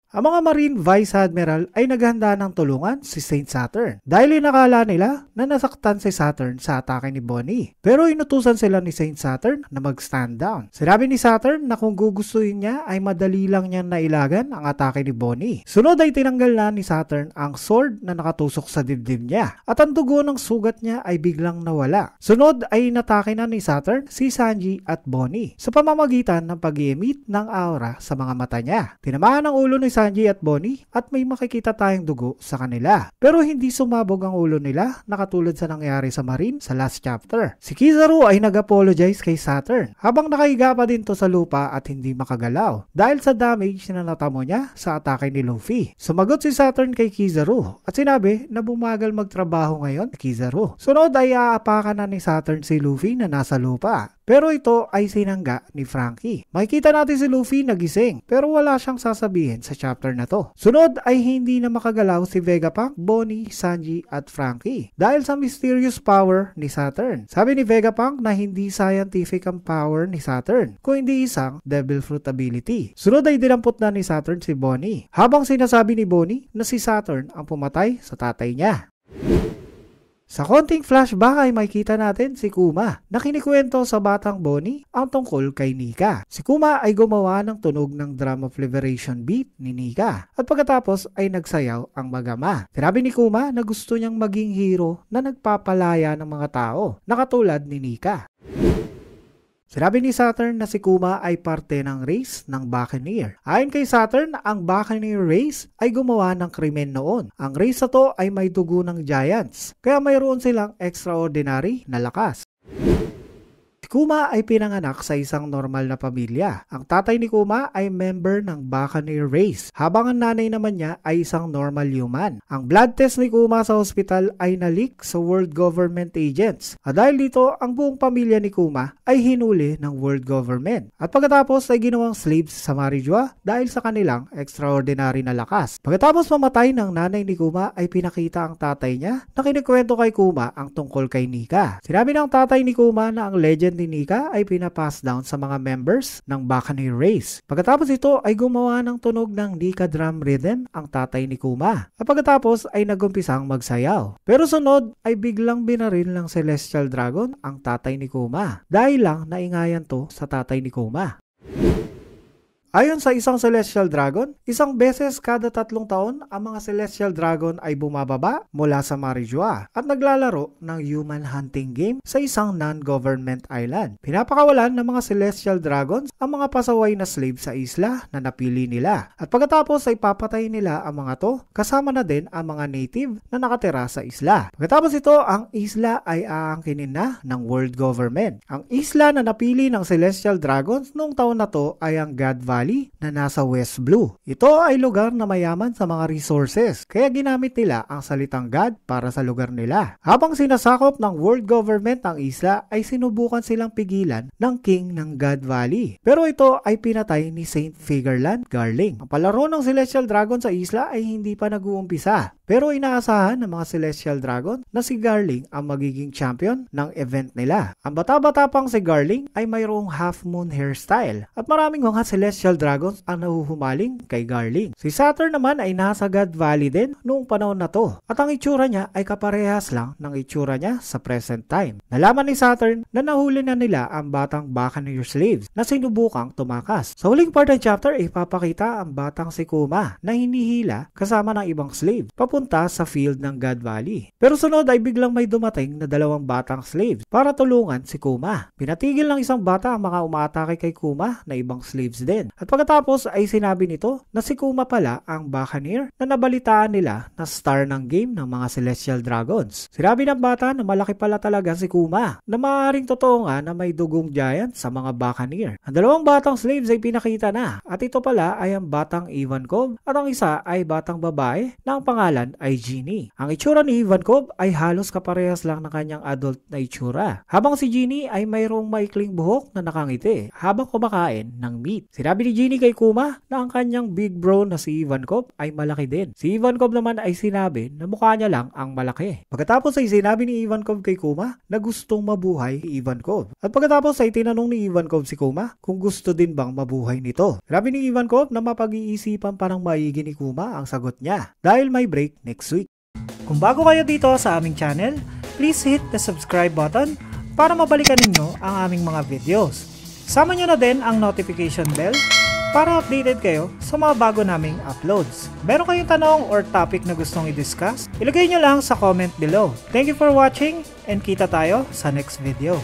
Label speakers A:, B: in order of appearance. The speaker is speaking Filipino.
A: Ang mga Marine Vice Admiral ay naghanda ng tulungan si Saint Saturn dahil inakala nila na nasaktan si Saturn sa atake ni Bonnie. Pero inutusan sila ni Saint Saturn na mag-stand down. Sinabi ni Saturn na kung gugustuhin niya ay madali lang niyang nailagan ang atake ni Bonnie. Sunod ay tinanggal na ni Saturn ang sword na nakatusok sa dibdib niya at ang dugo ng sugat niya ay biglang nawala. Sunod ay inatake na ni Saturn si Sanji at Bonnie sa pamamagitan ng pag-i-emit ng aura sa mga mata niya. Tinamaan ang ulo ni Sanji at Bonnie at may makikita tayong dugo sa kanila. Pero hindi sumabog ang ulo nila na katulad sa nangyari sa Marine sa last chapter. Si Kizaru ay nag-apologize kay Saturn habang nakahiga pa din to sa lupa at hindi makagalaw dahil sa damage na natamo niya sa atake ni Luffy. Sumagot si Saturn kay Kizaru at sinabi na bumagal magtrabaho ngayon si Kizaru. Sunod ay aapakan na ni Saturn si Luffy na nasa lupa. Pero ito ay sinangga ni Franky. Makikita natin si Luffy nagising pero wala siyang sasabihin sa chapter na to. Sunod ay hindi na makagalaw si Vegapunk, Bonnie, Sanji at Franky dahil sa mysterious power ni Saturn. Sabi ni Vegapunk na hindi scientific ang power ni Saturn kung hindi isang devil fruit ability. Sunod ay dinampot na ni Saturn si Bonnie habang sinasabi ni Bonnie na si Saturn ang pumatay sa tatay niya. Sa konting flashback ay makikita natin si Kuma na kinikwento sa batang Bonnie ang tungkol kay Nika. Si Kuma ay gumawa ng tunog ng Drum of Liberation beat ni Nika at pagkatapos ay nagsayaw ang mag-ama. Sinabi ni Kuma na gusto niyang maging hero na nagpapalaya ng mga tao na katulad ni Nika. Sinabi ni Saturn na si Kuma ay parte ng race ng Buccaneer. Ayon kay Saturn, ang Buccaneer race ay gumawa ng krimen noon. Ang race na to ay may dugo ng giants, kaya mayroon silang extraordinary na lakas. Si Kuma ay pinanganak sa isang normal na pamilya. Ang tatay ni Kuma ay member ng Buccaneer race, habang ang nanay naman niya ay isang normal human. Ang blood test ni Kuma sa hospital ay na-leak sa world government agents. At dahil dito, ang buong pamilya ni Kuma ay hinuli ng world government. At pagkatapos ay ginawang slaves sa Marijua dahil sa kanilang extraordinary na lakas. Pagkatapos mamatay ng nanay ni Kuma ay pinakita ang tatay niya na kinikwento kay Kuma ang tungkol kay Nika. Sinabi ng tatay ni Kuma na ang legend ni Nika ay pinapass down sa mga members ng Buccaneer race. Pagkatapos ito ay gumawa ng tunog ng Nika drum rhythm ang tatay ni Kuma. At pagkatapos ay nagumpisang magsayaw. Pero sunod ay biglang binaril ng Celestial Dragon ang tatay ni Kuma. Dahil lang naingayan to sa tatay ni Kuma. Ayon sa isang Celestial Dragon, isang beses kada 3 taon ang mga Celestial Dragon ay bumababa mula sa Marijua at naglalaro ng human hunting game sa isang non-government island. Pinapakawalan ng mga Celestial Dragons ang mga pasaway na slave sa isla na napili nila. At pagkatapos ay papatay nila ang mga to kasama na din ang mga native na nakatira sa isla. Pagkatapos ito, ang isla ay aangkinin na ng world government. Ang isla na napili ng Celestial Dragons noong taon na to ay ang God Valley na nasa West Blue. Ito ay lugar na mayaman sa mga resources, kaya ginamit nila ang salitang God para sa lugar nila. Habang sinasakop ng world government ang isla, ay sinubukan silang pigilan ng king ng God Valley. Pero ito ay pinatay ni Saint Figarland Garling. Ang palaro ng Celestial Dragon sa isla ay hindi pa nag-uumpisa. Pero inaasahan ng mga Celestial Dragon na si Garling ang magiging champion ng event nila. Ang bata-bata pang si Garling ay mayroong half moon hairstyle at maraming mga Celestial Dragons ang nahuhumaling kay Garling. Si Saturn naman ay nasa God Valley din noong panahon na to at ang itsura niya ay kaparehas lang ng itsura niya sa present time. Nalaman ni Saturn na nahuli na nila ang batang Buccaneer slaves na sinubukang tumakas. Sa huling part ng chapter, ipapakita ang batang si Kuma na hinihila kasama ng ibang slave papunta sa field ng God Valley. Pero sunod ay biglang may dumating na 2 batang slaves para tulungan si Kuma. Pinatigil ng isang bata ang mga umaatake kay Kuma na ibang slaves din. At pagkatapos ay sinabi nito na si Kuma pala ang Buccaneer na nabalitaan nila na star ng game ng mga Celestial Dragons. Sinabi ng bata na malaki pala talaga si Kuma na maaaring totoo nga na may dugong giant sa mga Buccaneer. Ang 2 batang slaves ay pinakita na at ito pala ay ang batang Ivankov at ang isa ay batang babae na ang pangalan ay Genie. Ang itsura ni Ivankov ay halos kaparehas lang ng kanyang adult na itsura. Habang si Genie ay mayroong maikling buhok na nakangiti habang kumakain ng meat. Sinabi Sabi ni Ginny kay Kuma na ang kanyang big bro na si Ivankov ay malaki din. Si Ivankov naman ay sinabi na mukha niya lang ang malaki. Pagkatapos ay sinabi ni Ivankov kay Kuma na gustong mabuhay si Ivankov. At pagkatapos ay tinanong ni Ivankov si Kuma kung gusto din bang mabuhay nito. Sabi ni Ivankov na mapag-iisipan parang maigi ni Kuma ang sagot niya dahil may break next week. Kung bago kayo dito sa aming channel, please hit the subscribe button para mabalikan ninyo ang aming mga videos. Sama nyo na din ang notification bell para updated kayo sa mga bago naming uploads. Meron kayong tanong or topic na gustong i-discuss? Ilagay nyo lang sa comment below. Thank you for watching and kita tayo sa next video.